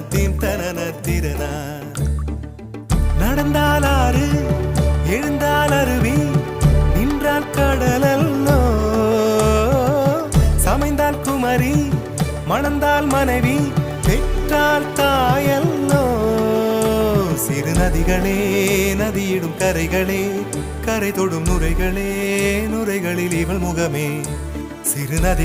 Theme தனன திறனா. நடந்தால் ஆறு எழுந்தால் அருவி நின்றால் கடலல்லோ, சமைந்தால் குமரி மணந்தால் மனைவி பெற்றால் தாயல்லோ. சிறு நதிகளே நதியிடும் கரைகளே கரை தொடும் நுரைகளே நுரைகளில் இவள் முகமே. சிறு நதி